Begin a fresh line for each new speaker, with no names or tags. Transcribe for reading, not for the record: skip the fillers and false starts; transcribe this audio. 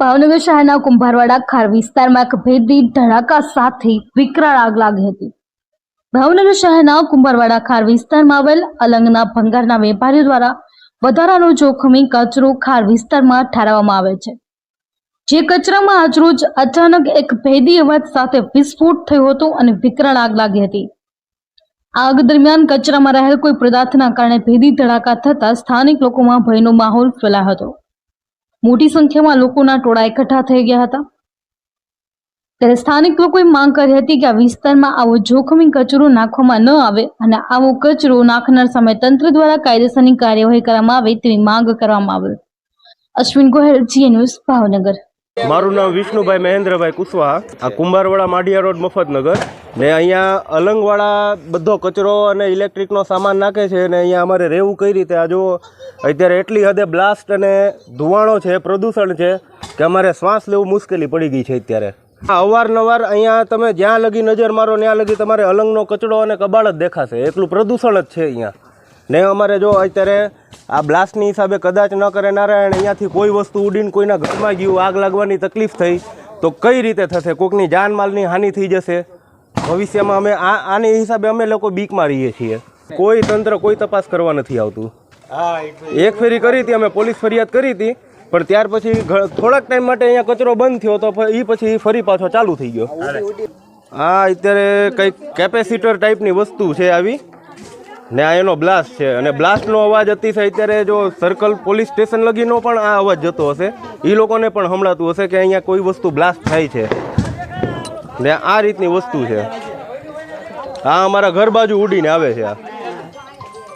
ભાવનગર શહેરના કુંભારવાડા ખાર વિસ્તારમાં એક ભેદી ધડાકા સાથે વિકરાળ આગ લાગી હતી। ભાવનગર શહેરના કુંભારવાડા ખાર વિસ્તારમાં આવેલ અલંગના ભંગારના વેપારીઓ દ્વારા વધારાનો જોખમી કચરો ખાર વિસ્તારમાં ઠારવામાં આવે છે, જે કચરામાં આજરોજ અચાનક એક ભેદી અવાજ સાથે વિસ્ફોટ થયો હતો અને વિકરાળ આગ લાગી હતી। આગ દરમિયાન કચરામાં રહેલ કોઈ પદાર્થના કારણે ભેદી ધડાકા થતા સ્થાનિક લોકોમાં ભયનો માહોલ ફેલાયો હતો। મોટી સંખ્યામાં લોકોના ટોળા એકઠા થઈ ગયા હતા। ત્યારે સ્થાનિક લોકોએ માંગ કરી હતી કે આ વિસ્તારમાં આવો જોખમી કચરો નાખવામાં ન આવે અને આવો કચરો નાખનાર સામે તંત્ર દ્વારા કાયદેસરની કાર્યવાહી કરવામાં આવે તેવી માંગ કરવામાં આવી। અશ્વિન ગોહેલ, જી ન્યૂઝ, ભાવનગર।
મારું નામ વિષ્ણુભાઈ મહેન્દ્રભાઈ કુશવાહા। આ કુંભારવાડા માઢિયા રોડ મફતનગર ને અહીંયા અલંગવાળા બધો કચરો અને ઇલેક્ટ્રિકનો સામાન નાખે છે ને અહીંયા અમારે રહેવું કઈ રીતે? આ જો અત્યારે એટલી હદે બ્લાસ્ટ અને ધુવાણો છે, પ્રદૂષણ છે કે અમારે શ્વાસ લેવું મુશ્કેલી પડી ગઈ છે અત્યારે। અવારનવાર અહીંયા તમે જ્યાં લગી નજર મારો ત્યાં લગી તમારે અલંગનો કચરો અને કબાડ જ દેખાશે, એટલું પ્રદૂષણ જ છે અહીંયા। ને અમારે જો અત્યારે આ બ્લાસ્ટની હિસાબે કદાચ ન કરે નારાયણ અહીંયાથી કોઈ વસ્તુ ઉડીને કોઈના ઘરમાં ગયું, આગ લાગવાની તકલીફ થઈ તો કઈ રીતે થશે? કોઈકની જાનમાલની હાનિ થઈ જશે ભવિષ્યમાં। અમે આની હિસાબે અમે લોકો બીકમાં રહીએ છીએ। કોઈ તંત્ર કોઈ તપાસ કરવા નથી આવતું। એક ફેરી કરી હતી, અમે પોલીસ ફરિયાદ કરી હતી, પણ ત્યાર પછી થોડાક ટાઈમ માટે અહીંયા કચરો બંધ થયો તો એ પછી ફરી પાછો ચાલુ થઈ ગયો। આ અત્યારે કંઈક કેપેસિટર ટાઈપની વસ્તુ છે આવી ને આ એનો બ્લાસ્ટ છે અને બ્લાસ્ટનો અવાજ અતિશય અત્યારે જો સર્કલ પોલીસ સ્ટેશન લગીનો પણ આ અવાજ જતો હશે, એ લોકોને પણ સંભળાતું હશે કે અહીંયા કોઈ વસ્તુ બ્લાસ્ટ થાય છે ને આ રીતની વસ્તુ છે। આ અમારા ઘર બાજુ ઉડીને આવે છે। આ